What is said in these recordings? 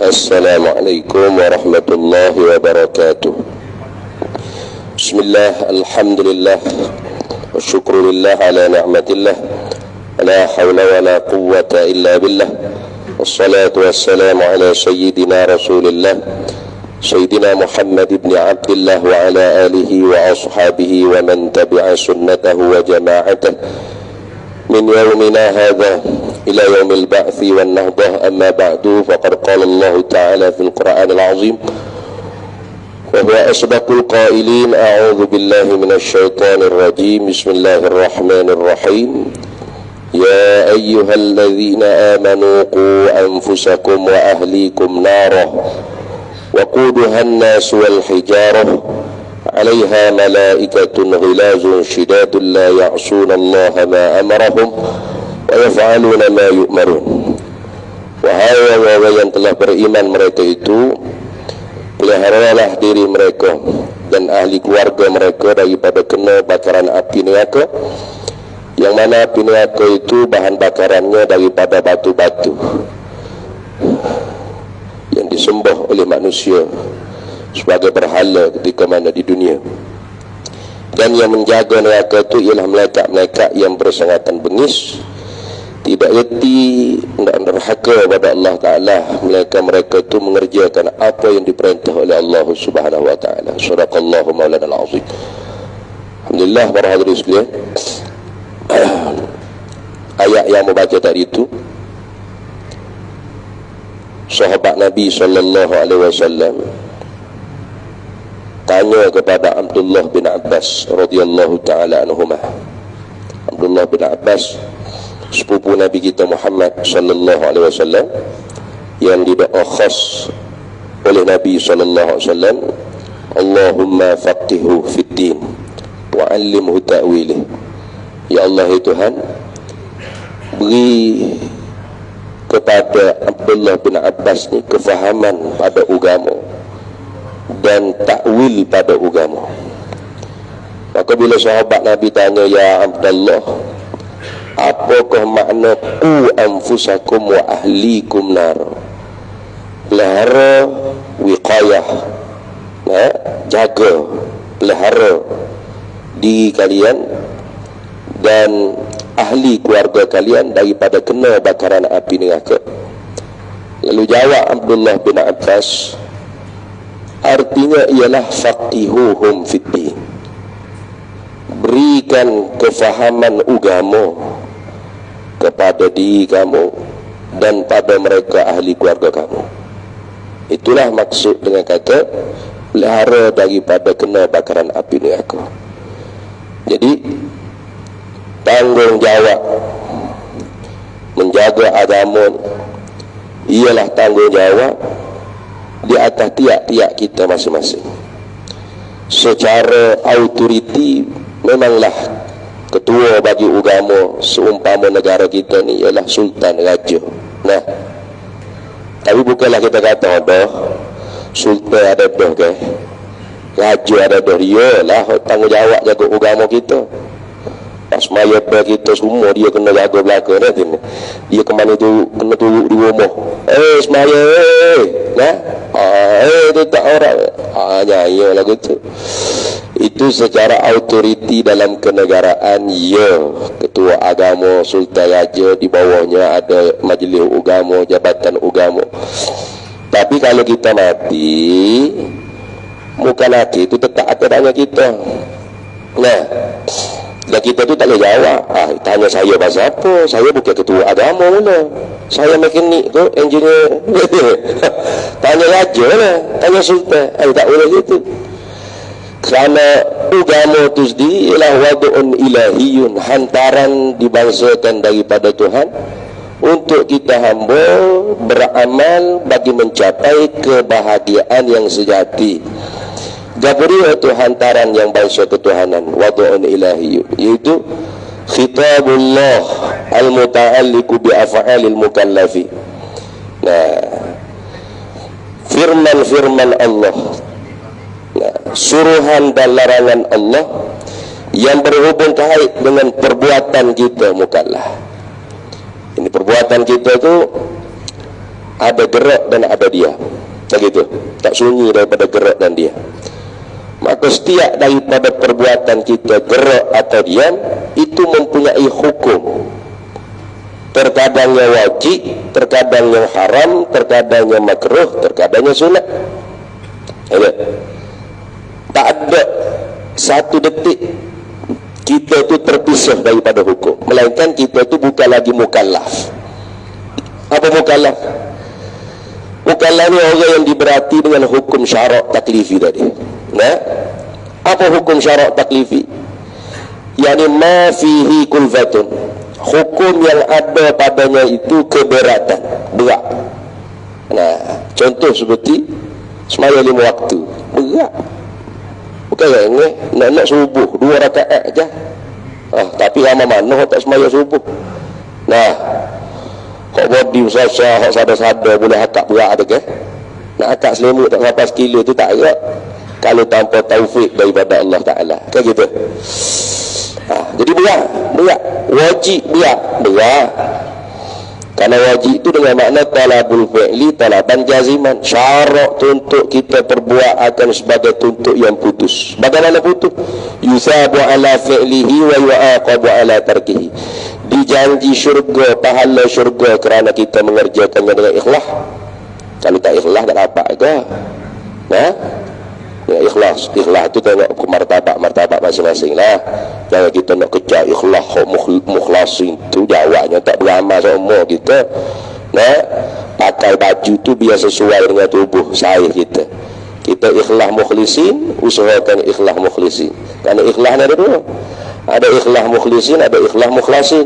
Assalamualaikum warahmatullahi wabarakatuh. Bismillah, alhamdulillah, wa syukurillah ala ni'matillah, la hawla wa la quwwata illa billah. Wassalatu wassalamu ala sayyidina rasulillah, sayyidina Muhammad ibn Abdillah wa ala alihi wa ashabihi wa man tabi'a sunnatahu wa jama'atah min yawmina hadha ila yaumil ba'thi wan nahdah. Amma ba'du, faqad qala Allah ta'ala fil Qur'anil 'azim wa huwa asdaqul qailin. A'udzu billahi minasy syaithanir rajim. Bismillahir rahim. Ya ayyuhalladzina amanu qu anfusakum wa ahlikum narah wa quduha an-nas wal hijarah 'alaiha malaikatun ghilazun shidadun la ya'suna Allah ma amarahum wa yaf'aluna ma yu'marun. Wahai orang yang telah beriman, mereka itu peliharalah diri mereka dan ahli keluarga mereka daripada kena bakaran api neraka, yang mana api neraka itu bahan bakarannya daripada batu-batu yang disembah oleh manusia sebagai berhala ketika mana di dunia. Dan yang menjaga neraka itu ialah malaikat-malaikat yang bersangatan bengis, tidak reti, tidak derhaka kepada Allah Ta'ala. Mereka itu mengerjakan apa yang diperintah oleh Allah Subhanahu Wa Ta'ala. Sadaqallahu maulana al-azim. Alhamdulillah, para hadirin sekalian, ayat yang membaca tadi itu, sahabat Nabi sallallahu alaihi wasallam tanya kepada Abdullah bin Abbas radhiyallahu taala anhumah. Abdullah bin Abbas, sepupu Nabi kita Muhammad sallallahu alaihi wasallam, yang didoa khas oleh Nabi sallallahu alaihi wasallam, Allahumma faqihhu fid din wa 'allimhu ta'wilih. Ya Allah, ya Tuhan, beri kepada Abdullah bin Abbas ni kefahaman pada agama dan takwil pada agama. Maka bila sahabat Nabi tanya, ya Abdullah, apakah makna qu anfusakum wa ahlikum nar? Pelihara, wiqayah, jaga, pelihara diri kalian dan ahli keluarga kalian daripada kena bakaran api neraka. Lalu jawab Abdullah bin Abbas, artinya ialah faqihuhum fiddin, berikan kefahaman agama kepada diri kamu dan pada mereka ahli keluarga kamu. Itulah maksud dengan kata pelihara daripada kena bakaran api neraka. Jadi tanggungjawab menjaga agama ialah tanggungjawab di atas tiap-tiap kita masing-masing. Secara autoriti memanglah ketua bagi agama seumpama negara kita ni ialah sultan, raja. Nah, tapi bukanlah kita kata dah sultan ada dah ke, raja ada dah, dia lah tanggungjawab jaga agama kita. Pas maya kita semua dia kena jaga belakang nanti. Dia ke mana tu kena turun di rumah. Semaya nah. Itu tak orang. Ya lagu tu. Itu secara autoriti dalam kenegaraan, ya, ketua agama, sultan, raja, di bawahnya ada majlis agama, jabatan agama. Tapi kalau kita mati, muka mati itu tetap atas kita. Nah, dan kita tu tak boleh jawab. Tanya saya pasal apa? Saya bukan ketua agama mula. Saya mekanik tu, engineer. Tanya raja lah, tanya sultan. Tak boleh gitu. Kerana agama tu sendiri ialah wadu'un ilahiyun, hantaran dibangsakan daripada Tuhan untuk kita hamba beramal bagi mencapai kebahagiaan yang sejati. Gabriel itu hantaran yang bangsa ketuhanan, wadu'un ilahi, iaitu khitabullah al-muta'alliqu bi af'alil mukallafi. Nah, firman-firman Allah, suruhan dan larangan Allah yang berhubung kait dengan perbuatan kita mukallaf. Ini perbuatan kita tu ada gerak dan ada diam. Tak gitu, tak sunyi daripada gerak dan diam. Maka setiap daripada perbuatan kita, gerak atau diam, itu mempunyai hukum. Terkadang yang wajib, terkadang yang haram, terkadang yang makruh, terkadang yang sunat. Tak ada satu detik kita itu terpisah daripada hukum, melainkan kita itu bukan lagi mukallaf. Apa mukallaf? Mukallaf ni orang yang diberati dengan hukum syarak taklifi tadi. Nah, apa hukum syarak taklifi? Yani ma fihi kulfatun, hukum yang ada padanya itu keberatan, berat. Nah, contoh seperti semaya 5 waktu, berat. Bukan yang ni nak subuh 2 rakaat je. Tapi lama mana tak semaya subuh. Nah, hak body usah-usah, hak sadar-sadar boleh akak berat ada ke? Nak akak selimut tak sampai sekilo tu tak agak. Kalau tanpa taufik daripada Allah Ta'ala. Kan gitu. Jadi berat. Wajib berat. Kerana wajib itu dengan makna talabul fi'li, talaban jaziman. Syarak tuntut kita perbuat akan sebagai tuntut yang putus. Bagaimana putus? Yusabu ala fi'lihi wa yu'aqabu ala tarkihi. Dijanji syurga, pahala syurga kerana kita mengerjakannya dengan ikhlas. Kalau tak ikhlas tak dapat ke? Nah, ya, ikhlas tu tengok ke martabat masing-masing lah. Jangan kita nak kejar ikhlas mukhlasin tu jawabnya tak beramal semua kita. Nah, pakai baju tu biar sesuai dengan tubuh saiz kita. Kita ikhlas mukhlisin, usahakan ikhlas mukhlisin. Kerana ikhlas ada dua. Ada ikhlas mukhlisin, ada ikhlas mukhlasin.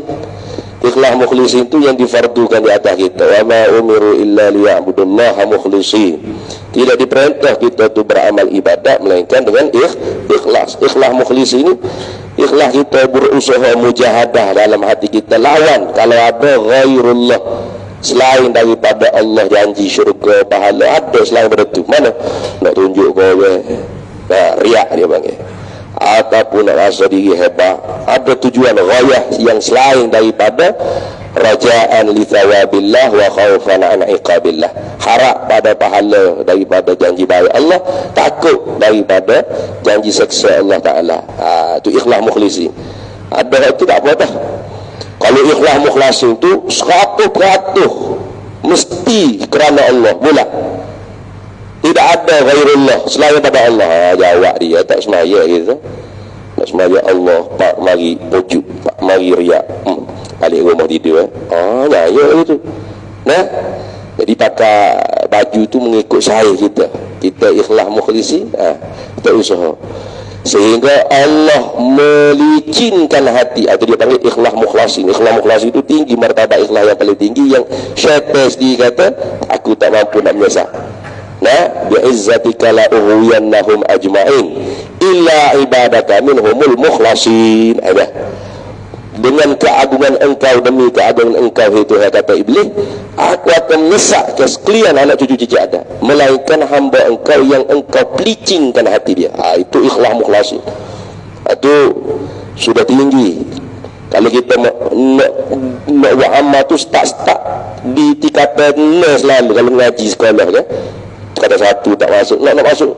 Ikhlas mukhlisin itu yang difardukan di atas kita. Wa ma umiru illa liya'budullaha mukhlisin. Tidak diperintah kita tu beramal ibadat melainkan dengan ikhlas. Ikhlas mukhlisin ini ikhlas kita berusaha mujahadah dalam hati kita, lawan kalau ada ghairullah selain daripada Allah, janji syurga, pahala, ada selain daripada itu. Mana nak tunjuk kau riak dia panggil, ataupun nak rasa diri hebat, ada tujuan ghayah yang selain daripada raja'an li thawabillah wa khawfan an iqabillah, harap pada pahala daripada janji baik Allah, takut daripada janji seksa Allah Ta'ala. Itu ikhlas mukhlisin. Ada itu tak apa dah. Kalau ikhlas mukhlasin tu 100% mesti kerana Allah bulat, tidak ada ghairullah selain daripada Allah. Jawab dia tak semaya gitu. Nak semaya Allah, pak mari pujuk, pak mari riak. Balik rumah tidur nyaya itu. Nah, jadi pakai baju tu mengikut saiz kita. Kita ikhlas mukhlisi, kita usaha sehingga Allah melicinkan hati, atau dia panggil ikhlas mukhlasin. Ikhlas mukhlasin itu tinggi, martabat ikhlas yang paling tinggi, yang syaitan sendiri kata aku tak mampu nak menyesak. Nah, bi'izzatika la ughwiyannahum ajma'in illa ibadaka minhumul mukhlasin. Dengan keagungan engkau, demi keagungan engkau itu, kata iblis, aku akan menyesat ke sekalian anak cucu cicit ada, melainkan hamba engkau yang engkau pelicingkan hati dia. Itu ikhlas mukhlasin. Itu sudah tinggi. Kalau kita nak buat amal tu start di tingkatan selalu. Kalau ngaji sekolah kan, kata satu tak masuk, nak masuk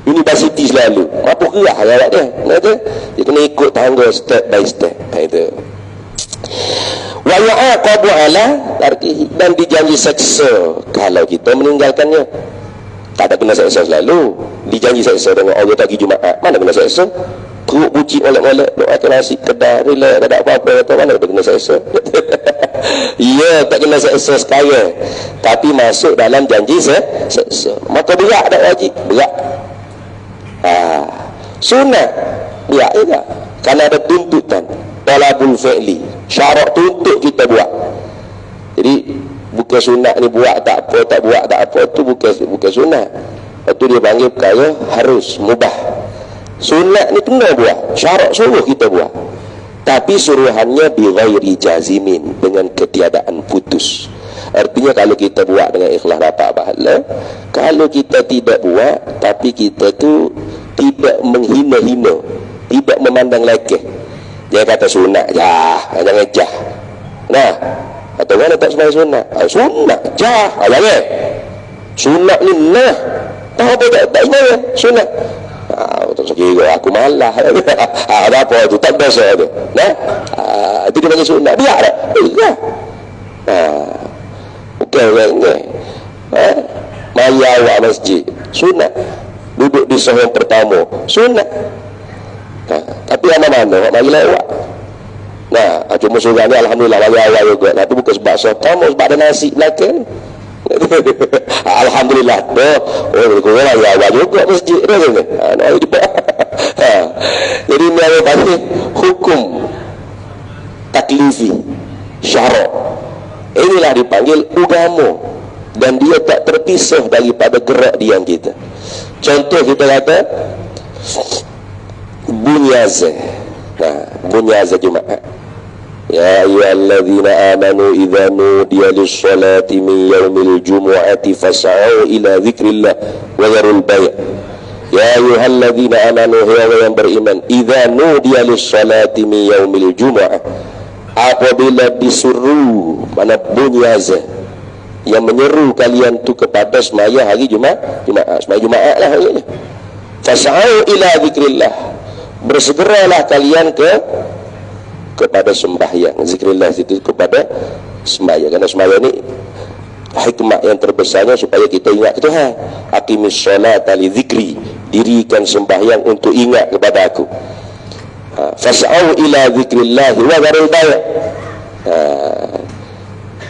universiti selalu, apa kerah awak dia? Dia kena ikut tangga step by step. Itu. Wa ya'aqabu ala tarkihi, dan dijanji seksa kalau kita meninggalkannya. Tak ada kena seksa selalu. Dijanji seksa dengan Allah tak pergi Jumaat. Mana kena seksa? Perut bucik molek-molek, nak makan nasi kedai, relax, tak ada apa-apa, kata mana ada kena seksa? Ya, tak kena seksa sekarang, tapi masuk dalam janji seksa. Maka berat tak wajib? Berat. Sunat berat juga, kerana ada tuntutan talabul fi'li, syarat tuntut kita buat. Jadi bukan sunat ni buat tak apa, tak buat tak apa, tu bukan sunat. Itu dia panggil perkara harus, mubah. Sunat ni kena buat, syarat suruh kita buat, tapi suruhannya bi ghairi jazimin, dengan ketiadaan putus. Artinya kalau kita buat dengan ikhlas dapat pahala, kalau kita tidak buat tapi kita tu tidak menghina-hina, tidak memandang lekeh, dia kata sunat jah, jangan jah. Nah, Atau mana tak sembahyang sunat? Sunat jah, jangan. Sunat ni nah. Tak apa tak sembahyang sunat. Tak sekira aku malah. Ada apa tu? Tak dosa tu. Nah, itu dia panggil sunat. Biar tak? Biar. Bukan orangnya. Maya awak masjid. Sunat. Duduk di sah yang pertama. Sunat. Tapi mana-mana awak marilah awak. Nah, cuma surah ni alhamdulillah maya awak juga. Tapi bukan sebab sah pertama, sebab ada nasi belakang. Alhamdulillah tu. Kurang maya awak juga masjid. Jadi ni apa panggil hukum taklifi syarak. Inilah dipanggil agama, dan dia tak terpisah daripada gerak diam kita. Contoh kita kata bunyi azan. Bunyi azan Jumaat. Ya ayyuhalladzina amanu idza nudiya lis-salati min yaumil jumu'ati fas'au ila dzikrillah wa dharul bay'. Ya ayyuhalladzina amanu, hai yang beriman, idza nudiya lis-salati min yaumil jumu'ah, apabila disuruh, mana bunyi azan yang menyeru kalian tu kepada semaya hari Jumaat, semaya Jumaat lah hari ni. Fas'au ila dzikrillah, bersegeralah kalian kepada sembahyang. Zikrillah itu kepada sembahyang, karena sembahyang ni hikmah yang terbesarnya supaya kita ingat Tuhan. Aqimis sholata li dzikri, dirikan sembahyang untuk ingat kepada aku. Fas'au ila dzikrillah wa dharul bay'.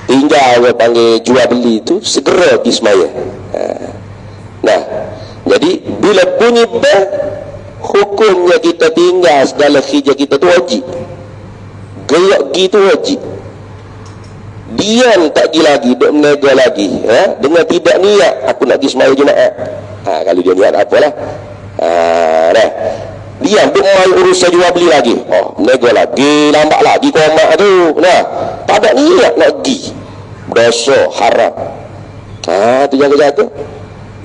Tinggal orang panggil jual beli itu segera pergi sembahyang. Nah, jadi bila bunyi bel, hukumnya kita tinggal segala kerja kita tu wajib. Gerak gitu wajib. Diam tak pergi lagi, duk menega lagi, dengan tidak niat aku nak pergi sembahyang Jumaat. Kalau dia niat apalah. Dah. Diam duk main urusan jual beli lagi. Menega lagi, lambat lagi komak tu. Nah, tak ada niat nak pergi. Dosa haram. Tu jaga-jaga.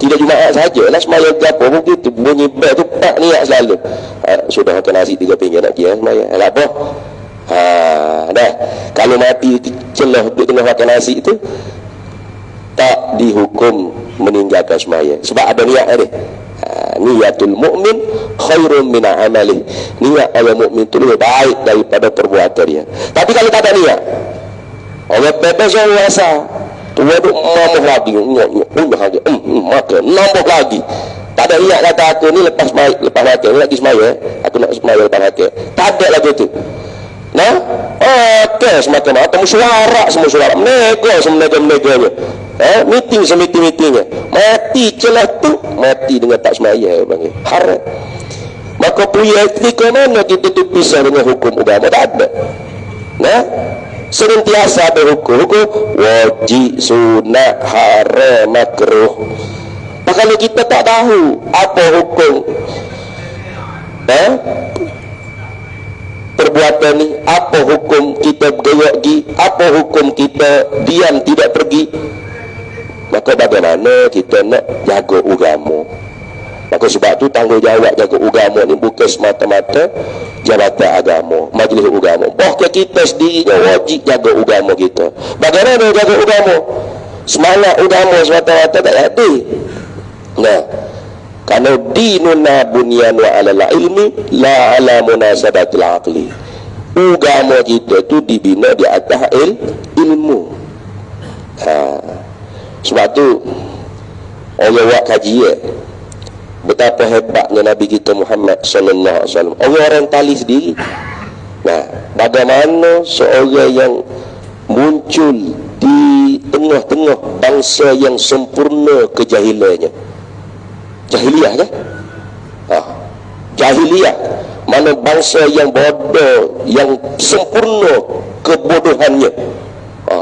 Tidak Jumaat sajalah, sembahyang gapo pun gitu. Bunyi bel tu tak niat selalu. Sudah makan nasi 3 pinggan nak pergi sembahyang. Apa? Dah. Kalau mati celah duduk tengah makan nasi itu, tak dihukum meninggalkan sembahyang sebab ada niat dia. Niatul mukmin khairun min amali. Niat orang mukmin itu lebih baik daripada perbuatan dia. Tapi kalau tak ada niat, orang bebas orang rasa tu duduk mamuh lagi, makan nambah lagi. Tak ada niat kata aku ni lepas makan ni lagi sembahyang, aku nak sembahyang lepas makan. Tak ada lagi tu. Nah, okey, semakin atau mesyuarat semua syuarat, menego semenega-meneganya, meeting semiti-meetingnya, mati celah tu, mati dengan tak sembahyang panggil haram. Maka punya etika mana kita tu pisah dengan hukum agama? Tak ada. Nah, senantiasa ada hukum wajib, sunat, haram, makruh. Kalau kita tak tahu apa hukum perbuatan ni, apa hukum kita bergerak pergi, apa hukum kita diam tidak pergi, maka bagaimana kita nak jaga agama? Maka sebab tu tanggungjawab jaga agama ni bukan semata-mata jabatan agama, majlis agama, bahkan kita sendirinya wajib jaga agama kita. Bagaimana jaga agama? Semangat agama semata-mata tak ada. Nah, karena dinuna bunyanu ala ilmi la ala munasabatil aqli. Agama kita tu dibina di atas ilmu. Sebab tu orang buat kajian betapa hebatnya Nabi kita Muhammad sallallahu alaihi wasallam. Orang tali sendiri. Nah, bagaimana seorang yang muncul di tengah-tengah bangsa yang sempurna kejahilannya. Jahiliyah kan? Jahiliyah, mana bangsa yang bodoh, yang sempurna kebodohannya.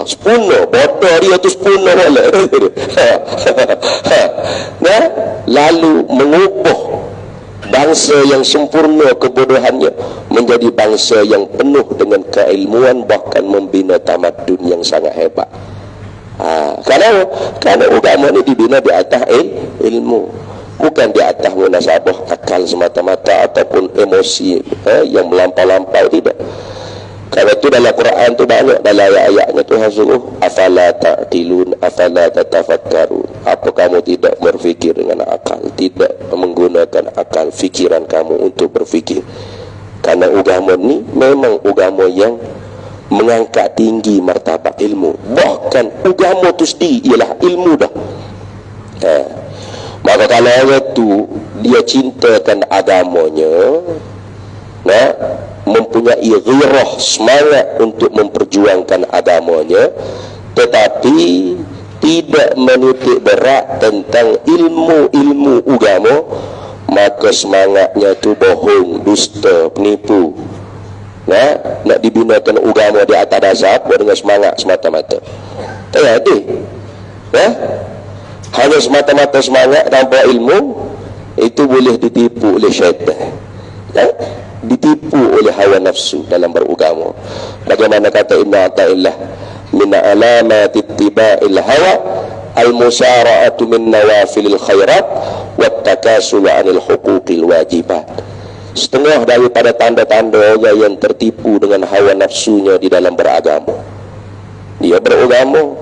Sempurna, bodoh dia tu sempurna wala. Nah, lalu mengubah bangsa yang sempurna kebodohannya menjadi bangsa yang penuh dengan keilmuan, bahkan membina tamadun yang sangat hebat. Kerana agama ni dibina di atas ilmu, bukan di atas munasabah akal semata-mata ataupun emosi yang melampau-lampau, tidak. Kalau itu dalam Quran tu banyak, dalam ayat-ayatnya Tuhan suruh afala ta'qilun, afala tatafakkarun. Apa kamu tidak berfikir dengan akal, tidak menggunakan akal fikiran kamu untuk berfikir? Karena agama ni memang agama yang mengangkat tinggi martabat ilmu. Bahkan agama tu sendiri ialah ilmu dah. Maka kalau orang tu dia cintakan agamanya, mempunyai ghirah, semangat untuk memperjuangkan agamanya, tetapi tidak menitik berat tentang ilmu-ilmu agama, maka semangatnya tu bohong, dusta, penipu. Nak dibinakan agama di atas dasar apa dengan semangat semata-mata. Tak ada. Hanya semata-mata semangat tanpa ilmu, itu boleh ditipu oleh syaitan. Ditipu oleh hawa nafsu dalam beragama. Bagaimana kata Ibn Athaillah, min alamati ittiba'il hawa al-musara'atu min nawafilil khairat wat takasulu 'anil huquqil wajibat. Setengah daripada tanda-tanda orang yang tertipu dengan hawa nafsunya di dalam beragama. Dia beragama,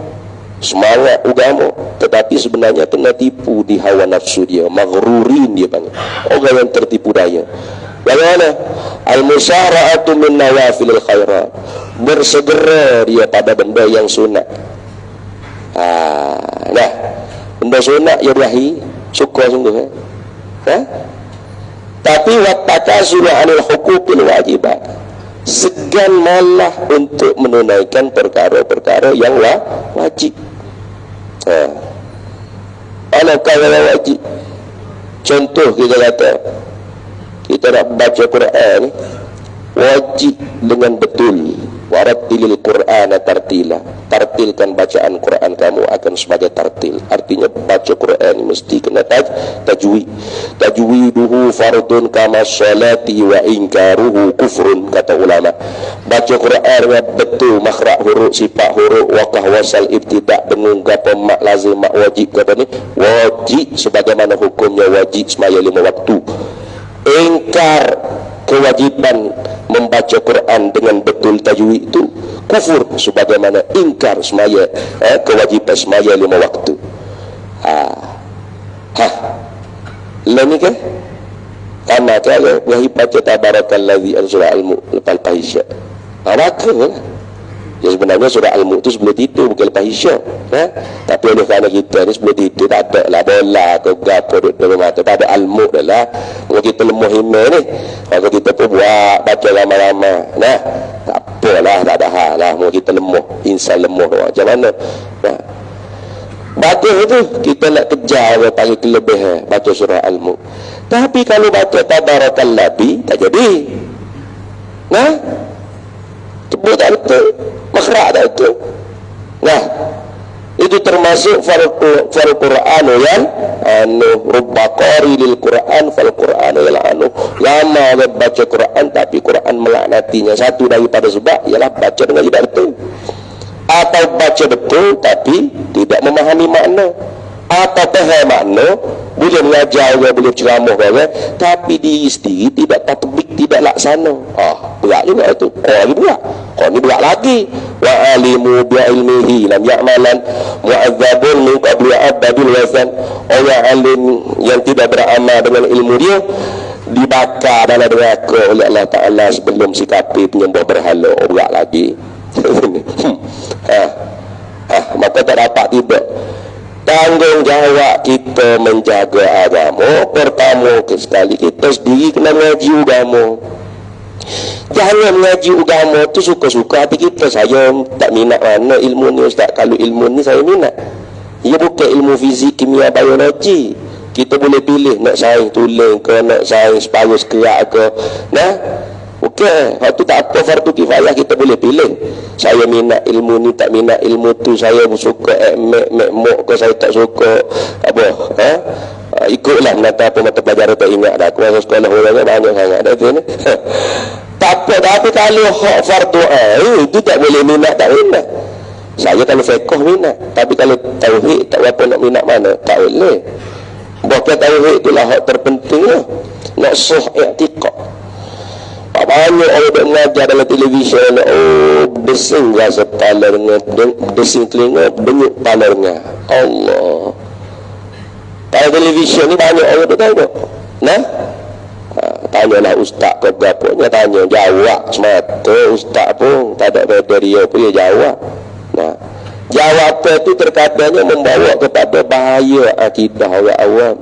semangat agama, tetapi sebenarnya kena tipu di hawa nafsu dia, maghrurin dia panggil. Orang yang tertipu daya. Bagaimana? Al-musara'atu min nawafilil khairat. Bersegera dia pada benda yang sunat. Benda sunat ya berahi, suka sungguh. Tapi wattakasulu 'anil huquqil wajibat. Segan malah untuk menunaikan perkara-perkara yang wajib. Adakah yang wajib? Contoh kita kata, kita nak baca Quran ni wajib dengan betul. Warattilil Qur'ana tartila. Tartilkan bacaan Quran kamu akan sebagai tartil. Artinya baca Quran ni mesti kena tajwid. Tajwiduhu fardun kama sholati wa inkaruhu kufrun, kata ulama. Baca Quran dengan betul, makhraj huruf, sifat huruf, waqah, wasal, ibtidak, dengung, gapa, mak lazim, mak wajib, kata ni wajib sebagaimana hukumnya wajib semaya 5 waktu. Ingkar kewajiban membaca Quran dengan betul tajwid itu kufur, sebagaimana ingkar semaya kewajiban semaya 5 waktu. Lain ke? Karena kalau wahai baca tabarakalladzi anzala al-mulk lepas isya. Maka ya sebenarnya surah Al-Mulk itu sebelum tidur, bukan lepas isyak. Tapi oleh kerana kita ni sebelum tidur tak ada lah bola ke gapo duduk dalam mata. Tak ada Al-Mulk dah lah. Kalau kita lemah iman ni, kalau kita pun buat baca lama-lama, tak apalah, tak ada hal lah. Kalau kita lemah, insan lemah macam mana. Bagus tu kita nak kejar panggil kelebihan baca surah Al-Mulk. Tapi kalau baca tabarakalladzi tak jadi. Sebut tak betul, makhraj tak betul. Itu termasuk fal Qur'an yang rubba qari lil Qur'an fal Qur'an yang lama baca Quran tapi Quran melaknatinya. Satu daripada sebab ialah baca dengan tidak betul, atau baca betul tapi tidak memahami makna, atau faham makna, boleh mengajar orang, boleh ceramah orang, tapi diri sendiri tidak tatbik, tidak laksana. Berat juga itu. Kau ni berat lagi. Wa alimu bi ilmihi lam ya'malan mu'adzabun min qabli abadil wazan. Orang alim yang tidak beramal dengan ilmu dia dibakar dalam neraka oleh Allah Ta'ala sebelum sikapi penyembah berhala. Berat lagi. Maka tak dapat tidak. Tanggungjawab kita menjaga agama, pertama sekali kita sendiri kena mengaji agama. Jangan mengaji agama tu suka-suka hati kita. Saya tak minat mana ilmu ni ustaz. Kalau ilmu ni saya minat. Ia bukan ilmu fizik, kimia, biologi. Kita boleh pilih nak sains tulang ke, nak sains paru sekerak ke. Okey, waktu tak apa fardu kifayah kita boleh pilih. Saya minat ilmu ni, tak minat ilmu tu. Saya suka mok ke, saya tak suka apa. Ikutlah menata apa mata pelajaran tak ingat dah. Aku masuk sekolah orangnya banyak sangat dah tu ni. Tak apa, tapi kalau hak fardu itu tak boleh minat, tak minat. Saya kalau fiqh minat, tapi kalau tauhid tak apa nak minat mana, tak boleh. Bahkan tauhid itulah hak terpentingnya. Nak sah i'tiqad. banyak orang yang mengajar dalam televisyen, desing rasa kepala dengar, desing telinga, denyut kepala dengar. Allah. Dalam televisyen ni banyak orang tu tahu tak? Nah, tanyalah ustaz ke berapa, dia tanya, jawab semata ustaz pun, tak ada beda dia pun, dia jawab. Nah, jawapan itu terkadangnya membawa kepada bahaya akidah orang awam.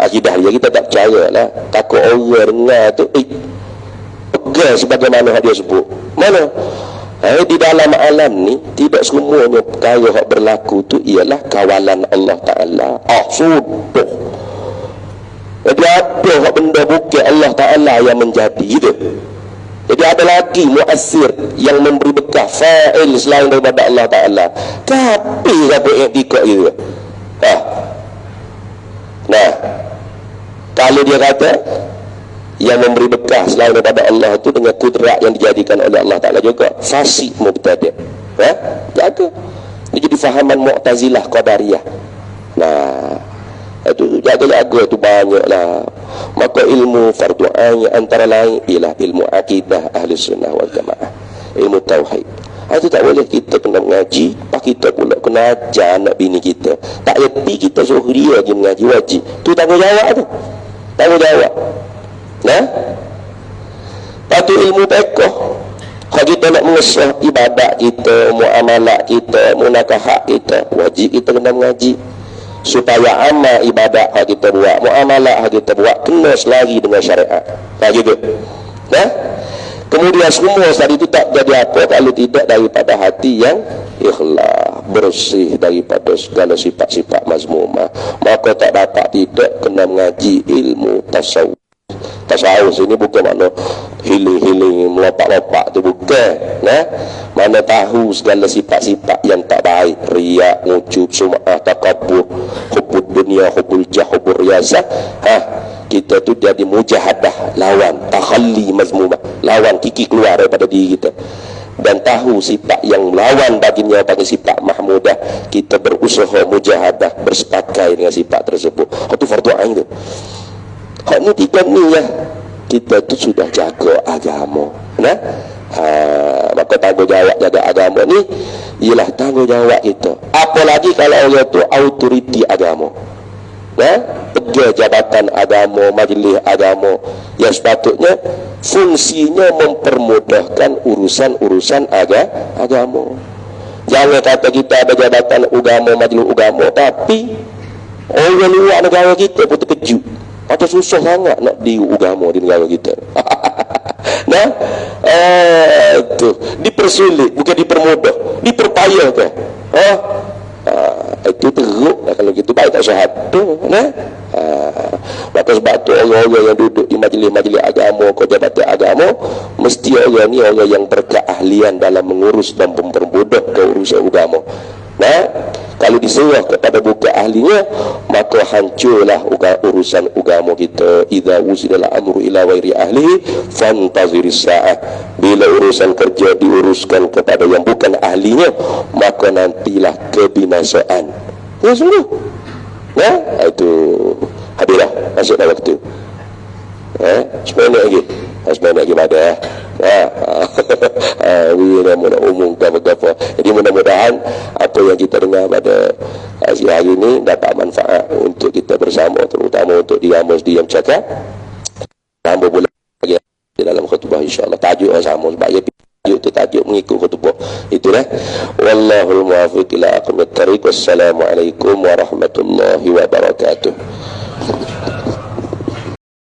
Akidah dia kita tak percaya lah, takut orang dengar tu, pegang sebagaimana dia sebut. Mana? Di dalam alam ni tidak semuanya perkara yang berlaku tu ialah kawalan Allah Ta'ala. Sudah. Jadi ada hak benda bukan Allah Ta'ala yang menjadi gitu. Jadi ada lagi muasir yang memberi bekah fa'il selain daripada Allah Ta'ala. Tapi siapa yang tikak gitu. Nah, kalau dia kata yang memberi bekah selain daripada Allah itu dengan kudrat yang dijadikan oleh Allah Ta'ala juga, fasik mubtadi'. Jaga. Ini jadi fahaman Mu'tazilah Qadariyah. Nah, itu jaga-jaga itu banyaklah. Maka ilmu fardu ain antara lain ialah ilmu akidah ahli sunnah wal jamaah, ilmu tauhid. Itu tak boleh kita kena mengaji, pak kita pula kena ajar anak bini kita. Tak erti kita suruh dia lagi mengaji wajib. Tu tanggungjawab tu. Tanggungjawab. Nah, patu ilmu fiqh. Kalau kita nak mengesah ibadat kita, muamalat kita, munakahat kita, wajib kita kena mengaji. Supaya amal ibadat yang kita buat, muamalat yang kita buat kena selari dengan syariat. Gitu. Nah, kemudian semua tadi itu tak jadi apa kalau tidak daripada hati yang ikhlas, bersih daripada segala sifat-sifat mazmumah. Maka tak dapat tidak kena mengaji ilmu tasawuf. Tasawuf ini bukan makna healing melompat-lompat tu, bukan. Nah, mana tahu segala sifat-sifat yang tak baik, riak, ngujub, sum'ah, takabbur, hubbud dunia, hubbul jah, hubbur riyasah. Kita tu jadi mujahadah, lawan takhalli mazmumah, lawan kiki keluar daripada diri kita. Dan tahu sifat yang lawan baginya bagi sifat mahmudah, kita berusaha mujahadah, bersepakai dengan sifat tersebut. Itu fardu ain tu. Hak ni tiga ni ya, kita tu sudah jaga agama. Nah, maka tanggungjawab jaga agama ni ialah tanggungjawab kita. Apalagi kalau orang tu autoriti agama. Nah, pegang jabatan agama, majlis agama, yang sepatutnya fungsinya mempermudahkan urusan-urusan agama. Jangan kata kita ada jabatan agama, majlis agama, tapi orang luar negara kita pun terkejut. Atau susah sangat nak diugama di negara kita. Nah, tu dipersulit, bukan dipermudah, diperpayahkan. Itu teruk lah kalau gitu, baik tak syahadah. Nah, maka sebab tu orang-orang yang duduk di majlis-majlis agama, kau jabatan agama, mesti orang ni orang yang berkeahlian dalam mengurus dan mempermudah urusan agama. Nah, kalau diserah kepada bukan ahlinya, maka hancurlah urusan agama kita. Idza wusidal amru ila ghairi ahlihi fantaziris sa'ah. Bila urusan kerja diuruskan kepada yang bukan ahlinya, maka nantilah kebinasaan. Ya sungguh. Nah, itu habislah masuk dah waktu. 10 minit lagi. 10 minit lagi pada Wira nak umumkan apa-apa. Jadi mudah-mudahan apa yang kita dengar pada hari ini dapat manfaat untuk kita bersama, terutama untuk dia diam cakap. Tambah pula lagi dalam khutbah insya-Allah. Tajuk yang sama sebab tajuk tu tajuk mengikut khutbah. Itulah. Wallahul muwaffiq ila aqwamit thariq. Wassalamualaikum warahmatullahi wabarakatuh.